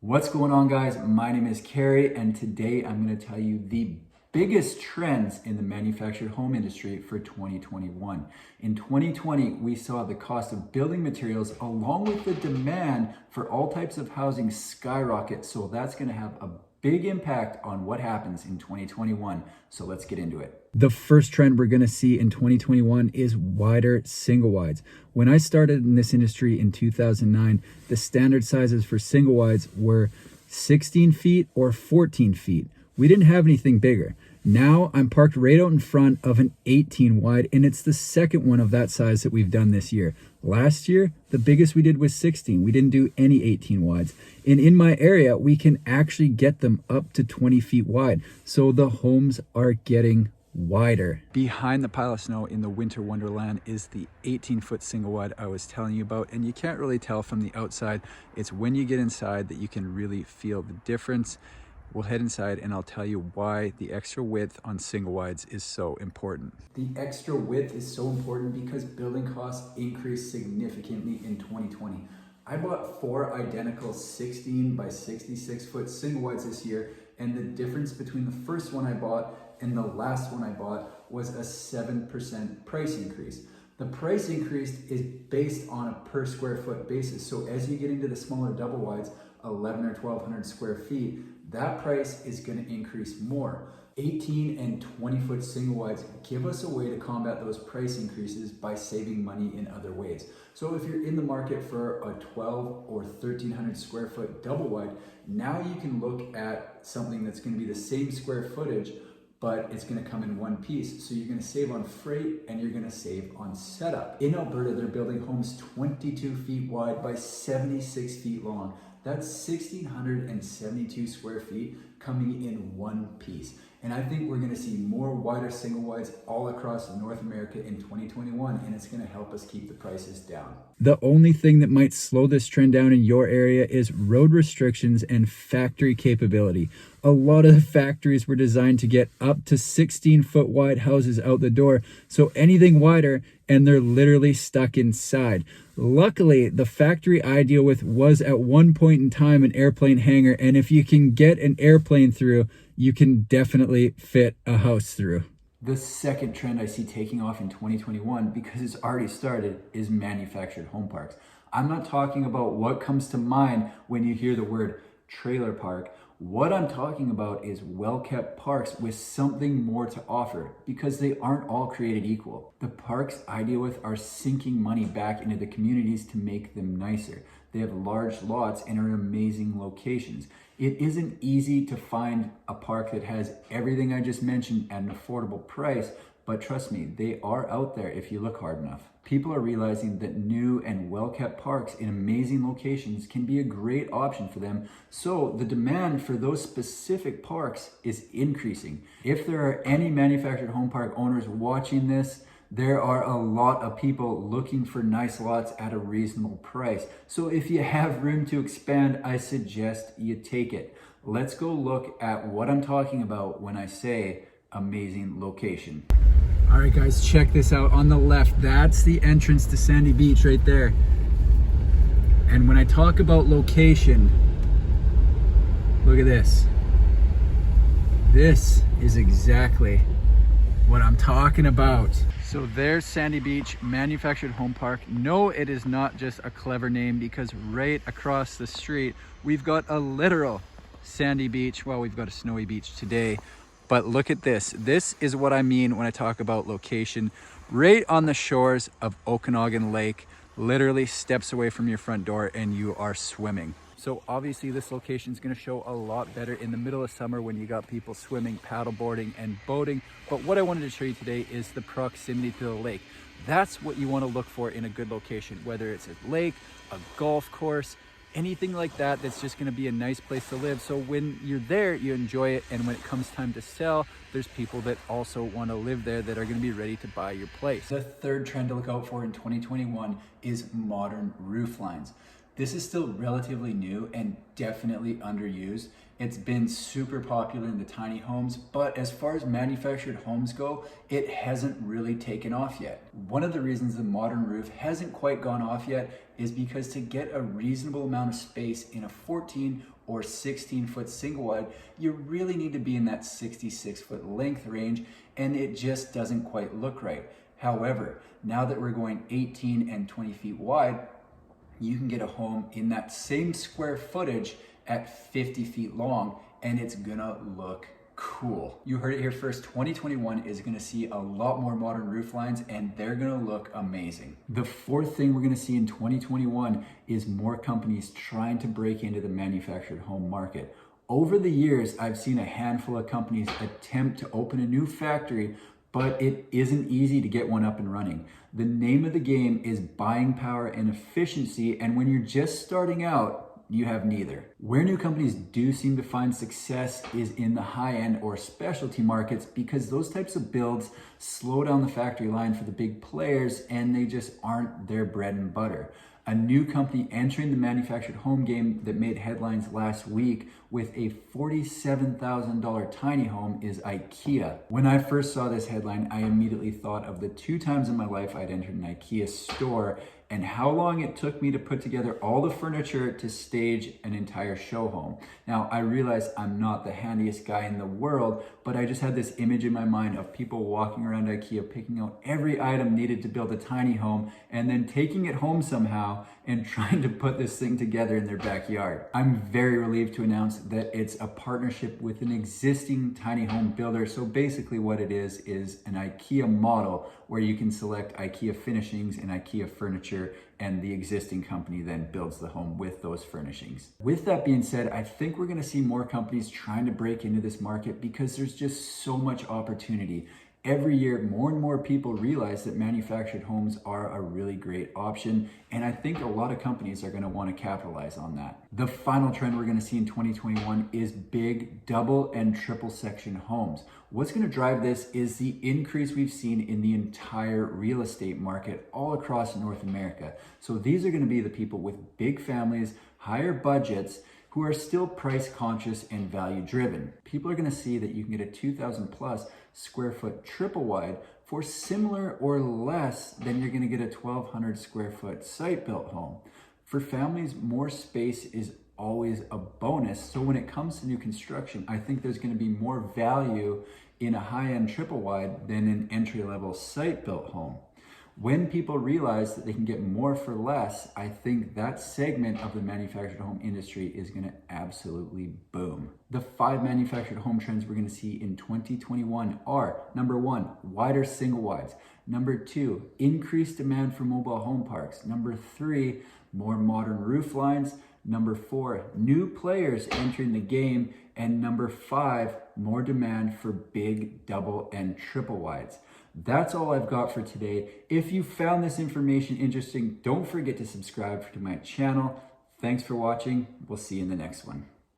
What's going on, guys? My name is Carey, and today I'm going to tell you the biggest trends in the manufactured home industry for 2021. In 2020, we saw the cost of building materials along with the demand for all types of housing skyrocket. So that's going to have a big impact on what happens in 2021. So let's get into it. The first trend we're going to see in 2021 is wider single wides. When I started in this industry in 2009, the standard sizes for single wides were 16 feet or 14 feet. We didn't have anything bigger. Now I'm parked right out in front of an 18 wide, and it's the second one of that size that we've done this year. Last year, the biggest we did was 16. We didn't do any 18 wides. And in my area, we can actually get them up to 20 feet wide. So the homes are getting wider. Behind the pile of snow in the winter wonderland is the 18-foot single wide I was telling you about, and you can't really tell from the outside. It's when you get inside that you can really feel the difference. We'll head inside and I'll tell you why the extra width on single wides is so important. The extra width is so important because building costs increased significantly in 2020. I bought 4 identical 16 by 66 foot single wides this year, and the difference between the first one I bought and the last one I bought was a 7% price increase. The price increase is based on a per square foot basis. So as you get into the smaller double wides, 11 or 1200 square feet, that price is going to increase more. 18 and 20 foot single wides give us a way to combat those price increases by saving money in other ways. So if you're in the market for a 12 or 1300 square foot double wide, now you can look at something that's going to be the same square footage, but it's going to come in one piece. So you're going to save on freight and you're going to save on setup. In Alberta, they're building homes 22 feet wide by 76 feet long. That's 1,672 square feet coming in one piece. And I think we're going to see more wider single wides all across North America in 2021, and it's going to help us keep the prices down. The only thing that might slow this trend down in your area is road restrictions and factory capability. A lot of the factories were designed to get up to 16-foot wide houses out the door, so anything wider and they're literally stuck inside. Luckily, the factory I deal with was at one point in time an airplane hangar, and if you can get an airplane through, you can definitely fit a house through. The second trend I see taking off in 2021, because it's already started, is manufactured home parks. I'm not talking about what comes to mind when you hear the word trailer park. What I'm talking about is well-kept parks with something more to offer, because they aren't all created equal. The parks I deal with are sinking money back into the communities to make them nicer. They have large lots and are in amazing locations. It isn't easy to find a park that has everything I just mentioned at an affordable price, but trust me, they are out there if you look hard enough. People are realizing that new and well-kept parks in amazing locations can be a great option for them, so the demand for those specific parks is increasing. If there are any manufactured home park owners watching this, there are a lot of people looking for nice lots at a reasonable price. So if you have room to expand, I suggest you take it. Let's go look at what I'm talking about when I say amazing location. All right, guys, check this out. On the left, that's the entrance to Sandy Beach right there. And when I talk about location, look at this. This is exactly what I'm talking about. So there's Sandy Beach Manufactured Home Park. No, it is not just a clever name, because right across the street, we've got a literal Sandy Beach. Well, we've got a snowy beach today. But look at this. This is what I mean when I talk about location. Right on the shores of Okanagan Lake, literally steps away from your front door and you are swimming. So obviously this location is going to show a lot better in the middle of summer when you got people swimming, paddleboarding, and boating. But what I wanted to show you today is the proximity to the lake. That's what you want to look for in a good location, whether it's a lake, a golf course, anything like that that's just going to be a nice place to live. So when you're there, you enjoy it, and when it comes time to sell, there's people that also want to live there that are going to be ready to buy your place. The third trend to look out for in 2021 is modern roof lines. This is still relatively new and definitely underused. It's been super popular in the tiny homes, but as far as manufactured homes go, it hasn't really taken off yet. One of the reasons the modern roof hasn't quite gone off yet is because to get a reasonable amount of space in a 14 or 16-foot single wide, you really need to be in that 66-foot length range, and it just doesn't quite look right. However, now that we're going 18 and 20 feet wide, you can get a home in that same square footage at 50 feet long, and it's gonna look cool. You heard it here first. 2021 is gonna see a lot more modern roof lines, and they're gonna look amazing. The fourth thing we're gonna see in 2021 is more companies trying to break into the manufactured home market. Over the years, I've seen a handful of companies attempt to open a new factory, but it isn't easy to get one up and running. The name of the game is buying power and efficiency, and when you're just starting out, you have neither. Where new companies do seem to find success is in the high-end or specialty markets, because those types of builds slow down the factory line for the big players, and they just aren't their bread and butter. A new company entering the manufactured home game that made headlines last week with a $47,000 tiny home is IKEA. When I first saw this headline, I immediately thought of the 2 times in my life I'd entered an IKEA store and how long it took me to put together all the furniture to stage an entire show home. Now, I realize I'm not the handiest guy in the world, but I just had this image in my mind of people walking around IKEA, picking out every item needed to build a tiny home, and then taking it home somehow and trying to put this thing together in their backyard. I'm very relieved to announce that it's a partnership with an existing tiny home builder. So basically what it is an IKEA model where you can select IKEA finishings and IKEA furniture, and the existing company then builds the home with those furnishings. With that being said, I think we're gonna see more companies trying to break into this market because there's just so much opportunity. Every year, more and more people realize that manufactured homes are a really great option, and I think a lot of companies are gonna wanna capitalize on that. The final trend we're gonna see in 2021 is big double and triple section homes. What's gonna drive this is the increase we've seen in the entire real estate market all across North America. So these are gonna be the people with big families, higher budgets, who are still price conscious and value driven. People are gonna see that you can get a 2,000 plus square foot triple wide for similar or less than you're gonna get a 1,200 square foot site built home. For families, more space is always a bonus. So when it comes to new construction, I think there's gonna be more value in a high-end triple wide than an entry-level site built home. When people realize that they can get more for less, I think that segment of the manufactured home industry is gonna absolutely boom. The 5 manufactured home trends we're gonna see in 2021 are: number 1, wider single wides; number 2, increased demand for mobile home parks; number 3, more modern roof lines; number 4, new players entering the game; and number 5, more demand for big double and triple wides. That's all I've got for today. If you found this information interesting, don't forget to subscribe to my channel. Thanks for watching. We'll see you in the next one.